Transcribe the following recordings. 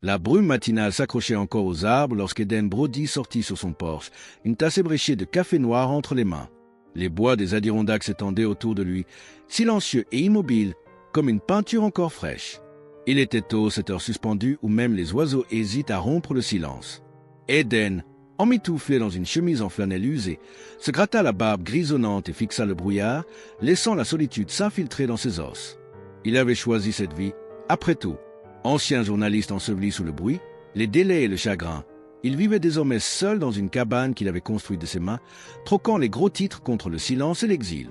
La brume matinale s'accrochait encore aux arbres lorsqu'Eden Brody sortit sur son porche, une tasse ébréchée de café noir entre les mains. Les bois des Adirondacks s'étendaient autour de lui, silencieux et immobiles, comme une peinture encore fraîche. Il était tôt, cette heure suspendue où même les oiseaux hésitent à rompre le silence. Eden, emmitouflé dans une chemise en flanelle usée, se gratta la barbe grisonnante et fixa le brouillard, laissant la solitude s'infiltrer dans ses os. Il avait choisi cette vie, après tout. Ancien journaliste enseveli sous le bruit, les délais et le chagrin, il vivait désormais seul dans une cabane qu'il avait construite de ses mains, troquant les gros titres contre le silence et l'exil.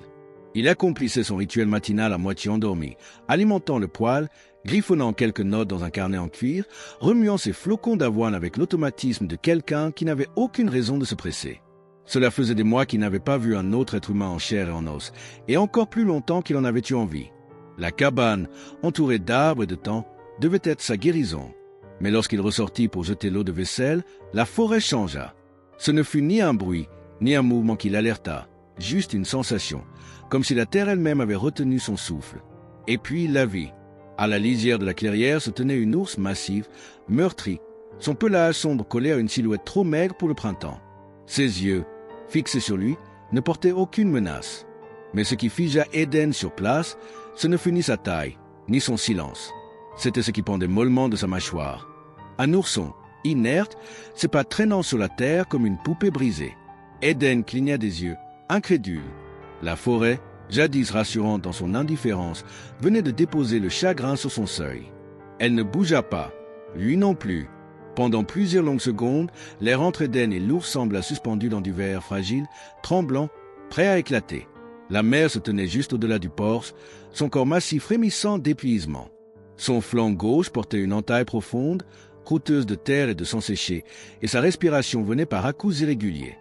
Il accomplissait son rituel matinal à moitié endormi, alimentant le poêle, griffonnant quelques notes dans un carnet en cuir, remuant ses flocons d'avoine avec l'automatisme de quelqu'un qui n'avait aucune raison de se presser. Cela faisait des mois qu'il n'avait pas vu un autre être humain en chair et en os, et encore plus longtemps qu'il en avait eu envie. La cabane, entourée d'arbres et de temps, devait être sa guérison. Mais lorsqu'il ressortit pour jeter l'eau de vaisselle, la forêt changea. Ce ne fut ni un bruit, ni un mouvement qui l'alerta, juste une sensation, comme si la terre elle-même avait retenu son souffle. Et puis il la vit. À la lisière de la clairière se tenait une ours massive, meurtrie, son pelage sombre collé à une silhouette trop maigre pour le printemps. Ses yeux, fixés sur lui, ne portaient aucune menace. Mais ce qui figea Eden sur place, ce ne fut ni sa taille, ni son silence. C'était ce qui pendait mollement de sa mâchoire. Un ourson, inerte, ses pattes traînant sur la terre comme une poupée brisée. Eden cligna des yeux, incrédule. La forêt, jadis rassurante dans son indifférence, venait de déposer le chagrin sur son seuil. Elle ne bougea pas, lui non plus. Pendant plusieurs longues secondes, l'air entre Eden et l'ours sembla suspendu dans du verre fragile, tremblant, prêt à éclater. La mère se tenait juste au-delà du porche, son corps massif frémissant d'épuisement. Son flanc gauche portait une entaille profonde, croûteuse de terre et de sang séché, et sa respiration venait par à-coups irréguliers.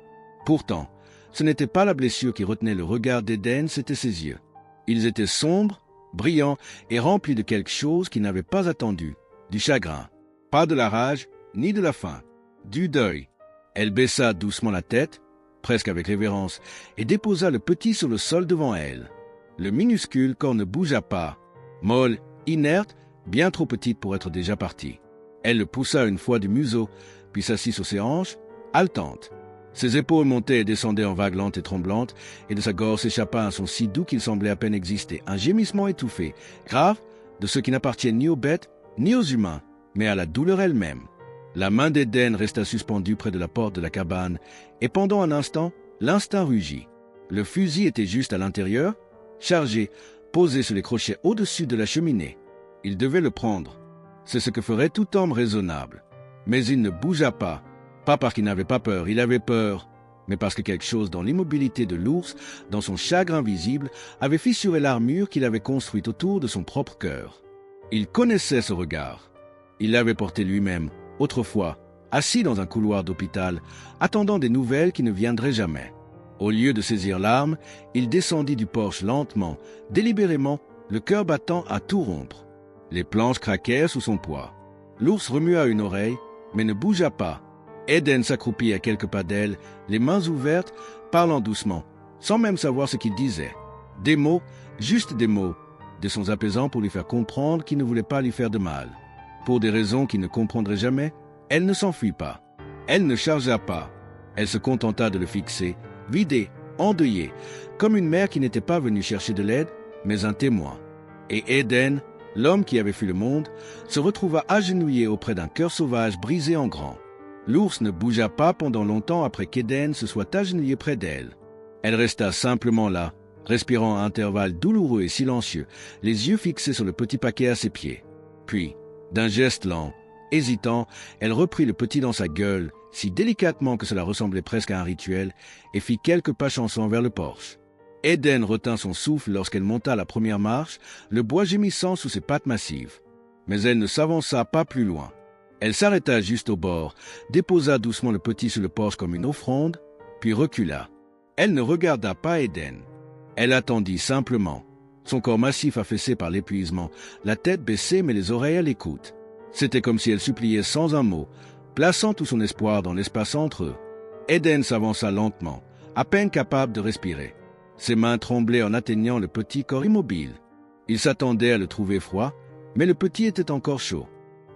Pourtant, ce n'était pas la blessure qui retenait le regard d'Eden, c'étaient ses yeux. Ils étaient sombres, brillants et remplis de quelque chose qu'il n'avait pas attendu, du chagrin. Pas de la rage, ni de la faim, du deuil. Elle baissa doucement la tête, presque avec révérence, et déposa le petit sur le sol devant elle. Le minuscule corps ne bougea pas, molle, inerte, bien trop petite pour être déjà partie. Elle le poussa une fois du museau, puis s'assit sur ses hanches, haletante. Ses épaules montaient et descendaient en vagues lentes et tremblantes, et de sa gorge s'échappa un son si doux qu'il semblait à peine exister, un gémissement étouffé, grave, de ce qui n'appartient ni aux bêtes, ni aux humains, mais à la douleur elle-même. La main d'Eden resta suspendue près de la porte de la cabane, et pendant un instant, l'instinct rugit. Le fusil était juste à l'intérieur, chargé, posé sur les crochets au-dessus de la cheminée. Il devait le prendre. C'est ce que ferait tout homme raisonnable. Mais il ne bougea pas. Pas parce qu'il n'avait pas peur, il avait peur, mais parce que quelque chose dans l'immobilité de l'ours, dans son chagrin visible, avait fissuré l'armure qu'il avait construite autour de son propre cœur. Il connaissait ce regard. Il l'avait porté lui-même, autrefois, assis dans un couloir d'hôpital, attendant des nouvelles qui ne viendraient jamais. Au lieu de saisir l'arme, il descendit du porche lentement, délibérément, le cœur battant à tout rompre. Les planches craquèrent sous son poids. L'ours remua une oreille, mais ne bougea pas. Eden s'accroupit à quelques pas d'elle, les mains ouvertes, parlant doucement, sans même savoir ce qu'il disait. Des mots, juste des mots, des sons apaisants pour lui faire comprendre qu'il ne voulait pas lui faire de mal. Pour des raisons qu'il ne comprendrait jamais, elle ne s'enfuit pas. Elle ne chargea pas. Elle se contenta de le fixer, vidé, endeuillé, comme une mère qui n'était pas venue chercher de l'aide, mais un témoin. Et Eden, l'homme qui avait fui le monde, se retrouva agenouillé auprès d'un cœur sauvage brisé en grand. L'ours ne bougea pas pendant longtemps après qu'Eden se soit agenouillé près d'elle. Elle resta simplement là, respirant à intervalles douloureux et silencieux, les yeux fixés sur le petit paquet à ses pieds. Puis, d'un geste lent, hésitant, elle reprit le petit dans sa gueule, si délicatement que cela ressemblait presque à un rituel, et fit quelques pas chanceants vers le porche. Eden retint son souffle lorsqu'elle monta la première marche, le bois gémissant sous ses pattes massives. Mais elle ne s'avança pas plus loin. Elle s'arrêta juste au bord, déposa doucement le petit sur le porche comme une offrande, puis recula. Elle ne regarda pas Eden. Elle attendit simplement, son corps massif affaissé par l'épuisement, la tête baissée mais les oreilles à l'écoute. C'était comme si elle suppliait sans un mot, plaçant tout son espoir dans l'espace entre eux. Eden s'avança lentement, à peine capable de respirer. Ses mains tremblaient en atteignant le petit corps immobile. Il s'attendait à le trouver froid, mais le petit était encore chaud.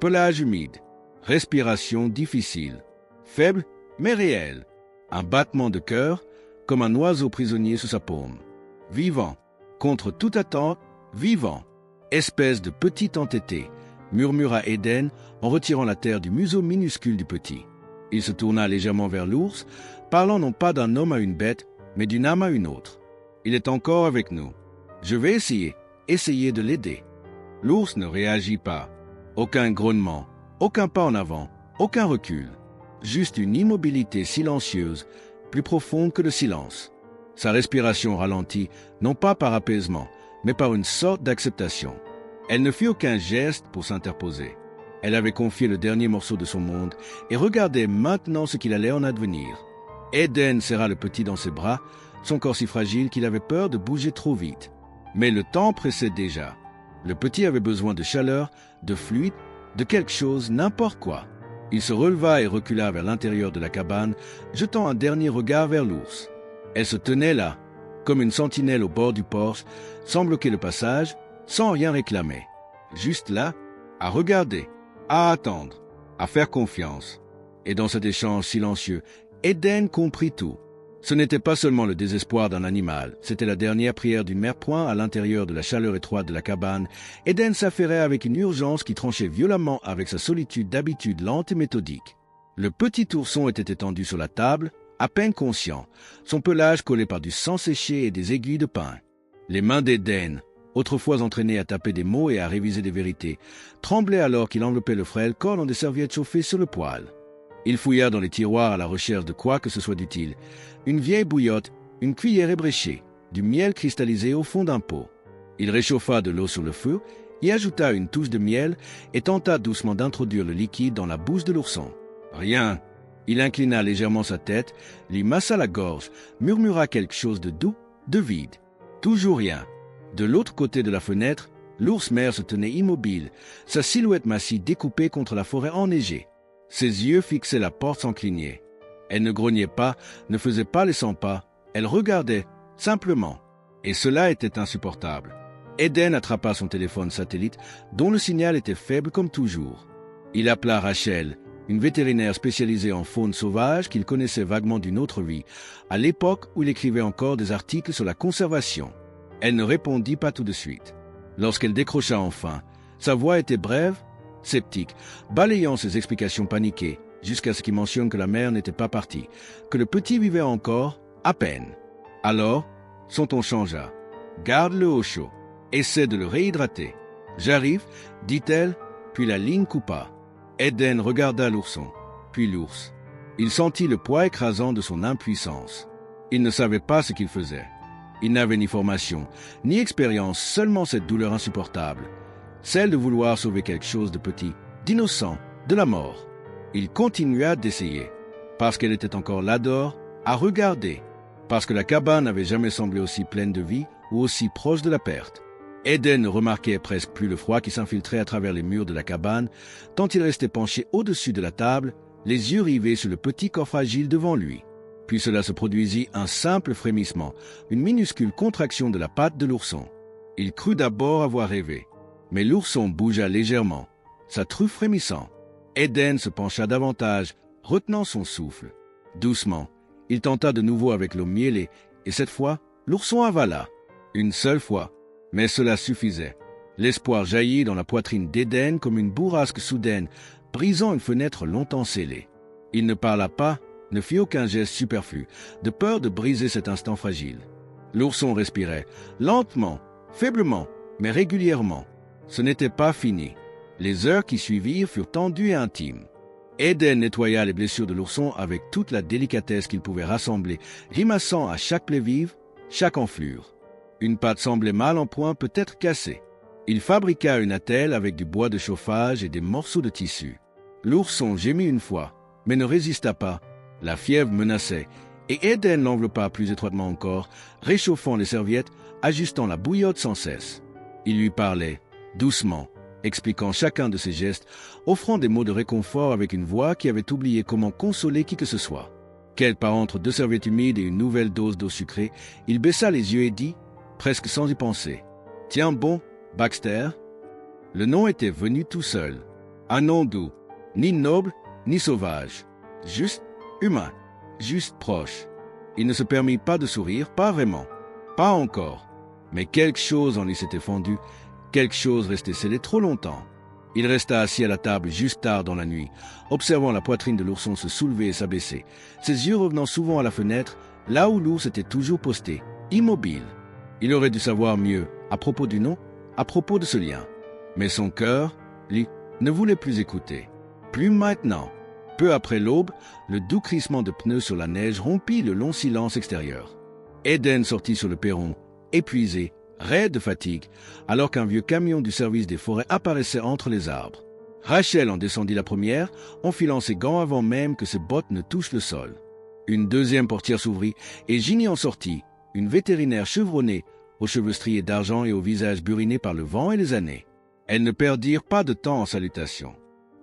Pelage humide. Respiration difficile. Faible, mais réelle. Un battement de cœur, comme un oiseau prisonnier sous sa paume. Vivant. Contre toute attente, vivant. Espèce de petit entêté, murmura Eden en retirant la terre du museau minuscule du petit. Il se tourna légèrement vers l'ours, parlant non pas d'un homme à une bête, mais d'une âme à une autre. Il est encore avec nous. Je vais essayer de l'aider. L'ours ne réagit pas. Aucun grognement, aucun pas en avant, aucun recul. Juste une immobilité silencieuse, plus profonde que le silence. Sa respiration ralentit, non pas par apaisement, mais par une sorte d'acceptation. Elle ne fit aucun geste pour s'interposer. Elle avait confié le dernier morceau de son monde et regardait maintenant ce qu'il allait en advenir. Eden serra le petit dans ses bras, son corps si fragile qu'il avait peur de bouger trop vite. Mais le temps pressait déjà. Le petit avait besoin de chaleur, de fluide, de quelque chose, n'importe quoi. Il se releva et recula vers l'intérieur de la cabane, jetant un dernier regard vers l'ours. Elle se tenait là, comme une sentinelle au bord du porche, sans bloquer le passage, sans rien réclamer. Juste là, à regarder, à attendre, à faire confiance. Et dans cet échange silencieux, Eden comprit tout. Ce n'était pas seulement le désespoir d'un animal, c'était la dernière prière d'une mère point à l'intérieur de la chaleur étroite de la cabane. Eden s'affairait avec une urgence qui tranchait violemment avec sa solitude d'habitude lente et méthodique. Le petit ourson était étendu sur la table, à peine conscient, son pelage collé par du sang séché et des aiguilles de pin. Les mains d'Eden, autrefois entraîné à taper des mots et à réviser des vérités, tremblait alors qu'il enveloppait le frêle corps dans des serviettes chauffées sur le poêle. Il fouilla dans les tiroirs à la recherche de quoi que ce soit d'utile. Une vieille bouillotte, une cuillère ébréchée, du miel cristallisé au fond d'un pot. Il réchauffa de l'eau sur le feu, y ajouta une touche de miel et tenta doucement d'introduire le liquide dans la bouche de l'ourson. Rien. Il inclina légèrement sa tête, lui massa la gorge, murmura quelque chose de doux, de vide. Toujours rien. De l'autre côté de la fenêtre, l'ours mère se tenait immobile, sa silhouette massive découpée contre la forêt enneigée. Ses yeux fixaient la porte sans cligner. Elle ne grognait pas, ne faisait pas les 100 pas, elle regardait, simplement. Et cela était insupportable. Eden attrapa son téléphone satellite, dont le signal était faible comme toujours. Il appela Rachel, une vétérinaire spécialisée en faune sauvage qu'il connaissait vaguement d'une autre vie, à l'époque où il écrivait encore des articles sur la conservation. Elle ne répondit pas tout de suite. Lorsqu'elle décrocha enfin, sa voix était brève, sceptique, balayant ses explications paniquées, jusqu'à ce qu'il mentionne que la mère n'était pas partie, que le petit vivait encore, à peine. Alors, son ton changea. « Garde-le au chaud. Essaie de le réhydrater. »« J'arrive, dit-elle, puis la ligne coupa. Eden regarda l'ourson, puis l'ours. Il sentit le poids écrasant de son impuissance. Il ne savait pas ce qu'il faisait. Il n'avait ni formation, ni expérience, seulement cette douleur insupportable, celle de vouloir sauver quelque chose de petit, d'innocent, de la mort. Il continua d'essayer, parce qu'elle était encore là dehors, à regarder, parce que la cabane n'avait jamais semblé aussi pleine de vie ou aussi proche de la perte. Eden ne remarquait presque plus le froid qui s'infiltrait à travers les murs de la cabane, tant il restait penché au-dessus de la table, les yeux rivés sur le petit corps fragile devant lui. Puis cela se produisit un simple frémissement, une minuscule contraction de la patte de l'ourson. Il crut d'abord avoir rêvé, mais l'ourson bougea légèrement, sa truffe frémissant. Eden se pencha davantage, retenant son souffle. Doucement, il tenta de nouveau avec l'eau mielée, et cette fois, l'ourson avala. Une seule fois, mais cela suffisait. L'espoir jaillit dans la poitrine d'Eden comme une bourrasque soudaine, brisant une fenêtre longtemps scellée. Il ne parla pas, ne fit aucun geste superflu, de peur de briser cet instant fragile. L'ourson respirait, lentement, faiblement, mais régulièrement. Ce n'était pas fini. Les heures qui suivirent furent tendues et intimes. Eden nettoya les blessures de l'ourson avec toute la délicatesse qu'il pouvait rassembler, grimaçant à chaque plaie vive, chaque enflure. Une patte semblait mal en point, peut-être cassée. Il fabriqua une attelle avec du bois de chauffage et des morceaux de tissu. L'ourson gémit une fois, mais ne résista pas. La fièvre menaçait, et Eden l'enveloppa plus étroitement encore, réchauffant les serviettes, ajustant la bouillotte sans cesse. Il lui parlait, doucement, expliquant chacun de ses gestes, offrant des mots de réconfort avec une voix qui avait oublié comment consoler qui que ce soit. Quel par entre 2 serviettes humides et une nouvelle dose d'eau sucrée, il baissa les yeux et dit, presque sans y penser, « Tiens bon, Baxter ?» Le nom était venu tout seul. Un nom doux, Ni noble, ni sauvage. Juste humain, juste proche. Il ne se permit pas de sourire, pas vraiment. Pas encore. Mais quelque chose en lui s'était fendu, quelque chose restait scellé trop longtemps. Il resta assis à la table jusque tard dans la nuit, observant la poitrine de l'ourson se soulever et s'abaisser, ses yeux revenant souvent à la fenêtre, là où l'ours était toujours posté, immobile. Il aurait dû savoir mieux, à propos du nom, à propos de ce lien. Mais son cœur, lui, ne voulait plus écouter. Plus maintenant. Peu après l'aube, le doux crissement de pneus sur la neige rompit le long silence extérieur. Eden sortit sur le perron, épuisé, raide de fatigue, alors qu'un vieux camion du service des forêts apparaissait entre les arbres. Rachel en descendit la première, enfilant ses gants avant même que ses bottes ne touchent le sol. Une deuxième portière s'ouvrit et Ginny en sortit, une vétérinaire chevronnée, aux cheveux striés d'argent et au visage buriné par le vent et les années. Elles ne perdirent pas de temps en salutations.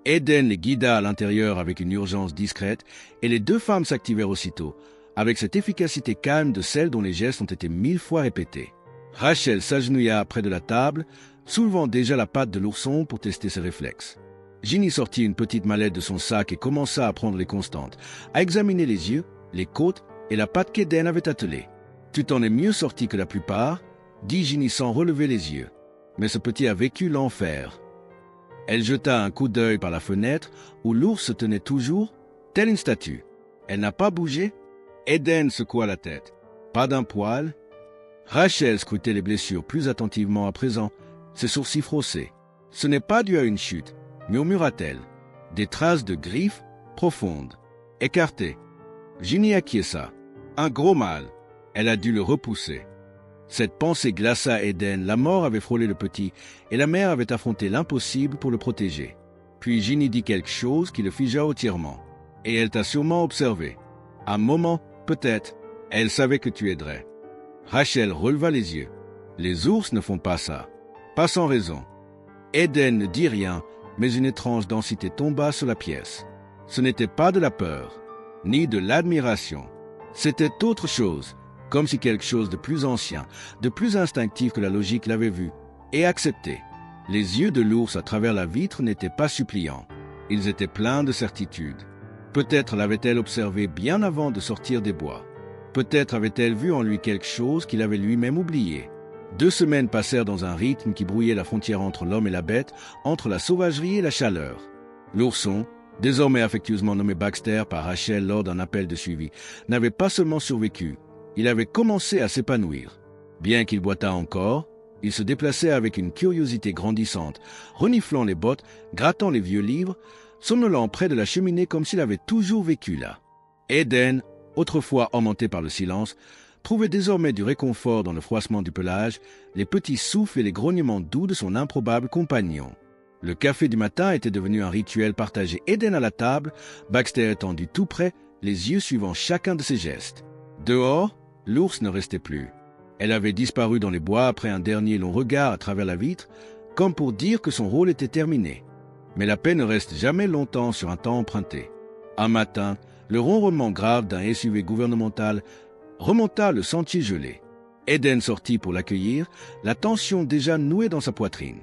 Eden les guida à l'intérieur avec une urgence discrète et les deux femmes s'activèrent aussitôt, avec cette efficacité calme de celle dont les gestes ont été 1000 fois répétés. Rachel s'agenouilla près de la table, soulevant déjà la patte de l'ourson pour tester ses réflexes. Ginny sortit une petite mallette de son sac et commença à prendre les constantes, à examiner les yeux, les côtes et la patte qu'Eden avait attelée. « Tu t'en es mieux sorti que la plupart », dit Ginny sans relever les yeux. Mais ce petit a vécu l'enfer. Elle jeta un coup d'œil par la fenêtre où l'ours se tenait toujours, telle une statue. Elle n'a pas bougé. Eden secoua la tête. Pas d'un poil. Rachel scrutait les blessures plus attentivement à présent, ses sourcils froncés. Ce n'est pas dû à une chute, murmura-t-elle. Des traces de griffes profondes, écartées. Ginny acquiesça. Un gros mal. Elle a dû le repousser. Cette pensée glaça Eden, la mort avait frôlé le petit, et la mère avait affronté l'impossible pour le protéger. Puis Ginny dit quelque chose qui le figea entièrement. Et elle t'a sûrement observé. Un moment, peut-être, elle savait que tu aiderais. Rachel releva les yeux. Les ours ne font pas ça. Pas sans raison. Eden ne dit rien, mais une étrange densité tomba sur la pièce. Ce n'était pas de la peur, ni de l'admiration. C'était autre chose, comme si quelque chose de plus ancien, de plus instinctif que la logique l'avait vu, et accepté. Les yeux de l'ours à travers la vitre n'étaient pas suppliants. Ils étaient pleins de certitude. Peut-être l'avait-elle observé bien avant de sortir des bois. Peut-être avait-elle vu en lui quelque chose qu'il avait lui-même oublié. 2 semaines passèrent dans un rythme qui brouillait la frontière entre l'homme et la bête, entre la sauvagerie et la chaleur. L'ourson, désormais affectueusement nommé Baxter par Rachel lors d'un appel de suivi, n'avait pas seulement survécu, il avait commencé à s'épanouir. Bien qu'il boitât encore, il se déplaçait avec une curiosité grandissante, reniflant les bottes, grattant les vieux livres, somnolant près de la cheminée comme s'il avait toujours vécu là. Eden, autrefois emmenté par le silence, trouvait désormais du réconfort dans le froissement du pelage, les petits souffles et les grognements doux de son improbable compagnon. Le café du matin était devenu un rituel partagé. Eden à la table, Baxter étendu tout près, les yeux suivant chacun de ses gestes. Dehors, l'ours ne restait plus. Elle avait disparu dans les bois après un dernier long regard à travers la vitre, comme pour dire que son rôle était terminé. Mais la paix ne reste jamais longtemps sur un temps emprunté. Un matin, le ronronnement grave d'un SUV gouvernemental remonta le sentier gelé. Eden sortit pour l'accueillir, la tension déjà nouée dans sa poitrine.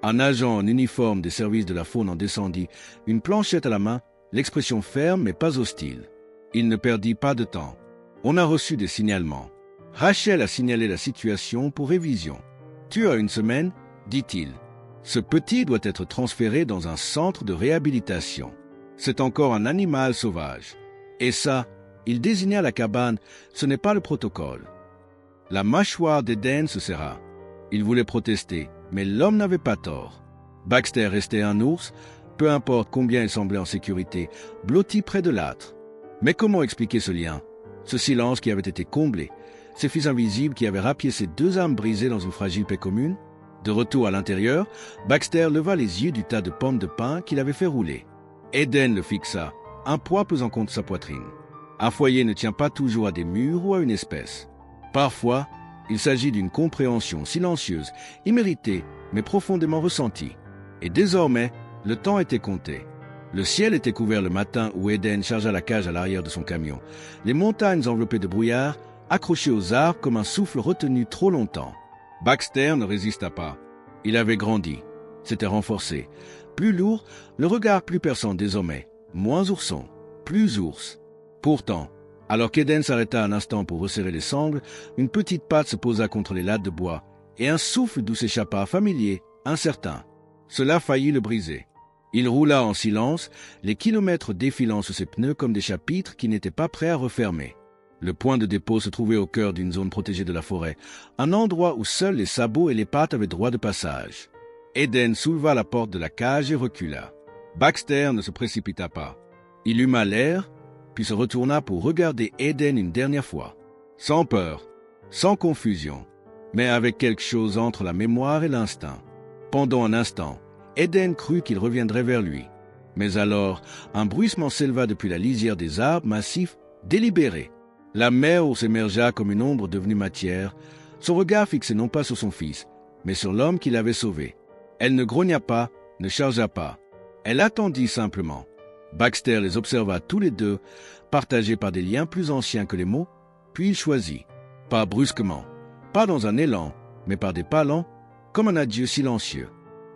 Un agent en uniforme des services de la faune en descendit, une planchette à la main, l'expression ferme mais pas hostile. Il ne perdit pas de temps. On a reçu des signalements. Rachel a signalé la situation pour révision. « Tu as 1 semaine ?» dit-il. « Ce petit doit être transféré dans un centre de réhabilitation. C'est encore un animal sauvage. Et ça, il désigna la cabane, ce n'est pas le protocole. » La mâchoire d'Eden se serra. Il voulait protester, mais l'homme n'avait pas tort. Baxter restait un ours, peu importe combien il semblait en sécurité, blotti près de l'âtre. Mais comment expliquer ce lien, ce silence qui avait été comblé, ces fils invisibles qui avaient rapiécé 2 âmes brisées dans une fragile paix commune? De retour à l'intérieur, Baxter leva les yeux du tas de pommes de pin qu'il avait fait rouler. Eden le fixa, un poids pesant contre sa poitrine. Un foyer ne tient pas toujours à des murs ou à une espèce. Parfois, il s'agit d'une compréhension silencieuse, imméritée, mais profondément ressentie. Et désormais, le temps était compté. Le ciel était couvert le matin où Eden chargea la cage à l'arrière de son camion. Les montagnes enveloppées de brouillard, accrochées aux arbres comme un souffle retenu trop longtemps. Baxter ne résista pas. Il avait grandi, s'était renforcé. Plus lourd, le regard plus perçant désormais. Moins ourson, plus ours. Pourtant, alors qu'Eden s'arrêta un instant pour resserrer les sangles, une petite patte se posa contre les lattes de bois, et un souffle d'où s'échappa familier, incertain. Cela faillit le briser. Il roula en silence, les kilomètres défilant sous ses pneus comme des chapitres qui n'étaient pas prêts à refermer. Le point de dépôt se trouvait au cœur d'une zone protégée de la forêt, un endroit où seuls les sabots et les pattes avaient droit de passage. Eden souleva la porte de la cage et recula. Baxter ne se précipita pas. Il huma l'air, puis se retourna pour regarder Eden une dernière fois. Sans peur, sans confusion, mais avec quelque chose entre la mémoire et l'instinct. Pendant un instant, Eden crut qu'il reviendrait vers lui. Mais alors, un bruissement s'éleva depuis la lisière des arbres massifs, délibéré. La mère s'émergea comme une ombre devenue matière, son regard fixé non pas sur son fils, mais sur l'homme qui l'avait sauvé. Elle ne grogna pas, ne chargea pas. Elle attendit simplement. Baxter les observa tous les deux, partagés par des liens plus anciens que les mots, puis il choisit. Pas brusquement, pas dans un élan, mais par des pas lents, comme un adieu silencieux.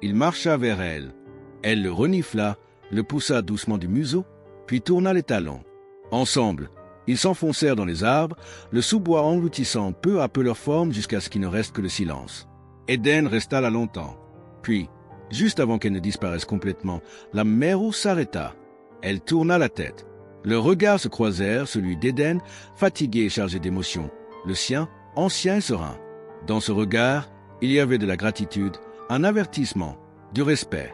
Il marcha vers elle. Elle le renifla, le poussa doucement du museau, puis tourna les talons. Ensemble, ils s'enfoncèrent dans les arbres, le sous-bois engloutissant peu à peu leur forme jusqu'à ce qu'il ne reste que le silence. Eden resta là longtemps. Puis, juste avant qu'elle ne disparaisse complètement, la mère ours s'arrêta. Elle tourna la tête. Leurs regards se croisèrent, celui d'Eden, fatigué et chargé d'émotions, le sien, ancien et serein. Dans ce regard, il y avait de la gratitude, un avertissement, du respect,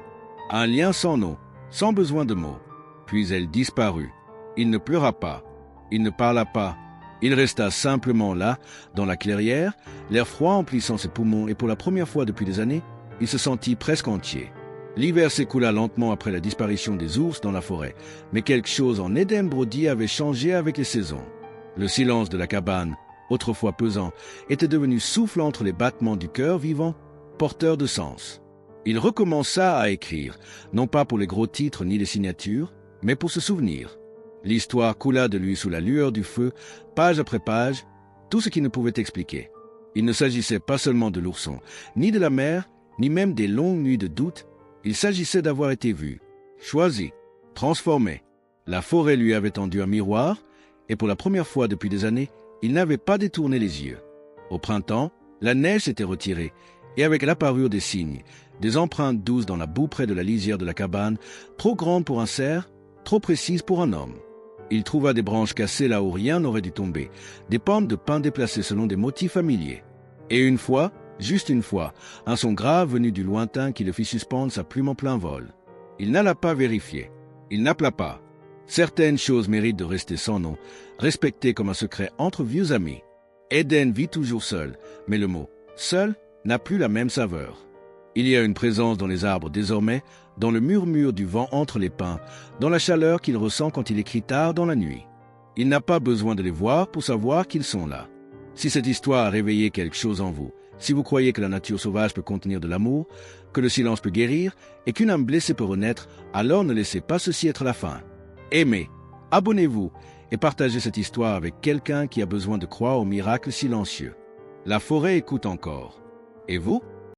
un lien sans nom, sans besoin de mots. Puis elle disparut. Il ne pleura pas, il ne parla pas. Il resta simplement là, dans la clairière, l'air froid emplissant ses poumons, et pour la première fois depuis des années, il se sentit presque entier. L'hiver s'écoula lentement après la disparition des ours dans la forêt, mais quelque chose en Eden Brody avait changé avec les saisons. Le silence de la cabane, autrefois pesant, était devenu souffle entre les battements du cœur vivant, porteur de sens. Il recommença à écrire, non pas pour les gros titres ni les signatures, mais pour se souvenir. L'histoire coula de lui sous la lueur du feu, page après page, tout ce qu'il ne pouvait expliquer. Il ne s'agissait pas seulement de l'ourson, ni de la mer, ni même des longues nuits de doute. Il s'agissait d'avoir été vu, choisi, transformé. La forêt lui avait tendu un miroir, et pour la première fois depuis des années, il n'avait pas détourné les yeux. Au printemps, la neige s'était retirée, et avec l'apparure des cygnes, des empreintes douces dans la boue près de la lisière de la cabane, trop grande pour un cerf, trop précise pour un homme. Il trouva des branches cassées là où rien n'aurait dû tomber, des pentes de pin déplacées selon des motifs familiers. Et une fois, juste une fois, un son grave venu du lointain qui le fit suspendre sa plume en plein vol. Il n'alla pas vérifier. Il n'appela pas. Certaines choses méritent de rester sans nom, respectées comme un secret entre vieux amis. Eden vit toujours seul, mais le mot « seul » n'a plus la même saveur. Il y a une présence dans les arbres désormais, dans le murmure du vent entre les pins, dans la chaleur qu'il ressent quand il écrit tard dans la nuit. Il n'a pas besoin de les voir pour savoir qu'ils sont là. Si cette histoire a réveillé quelque chose en vous, si vous croyez que la nature sauvage peut contenir de l'amour, que le silence peut guérir et qu'une âme blessée peut renaître, alors ne laissez pas ceci être la fin. Aimez, abonnez-vous et partagez cette histoire avec quelqu'un qui a besoin de croire au miracle silencieux. La forêt écoute encore. Et vous ?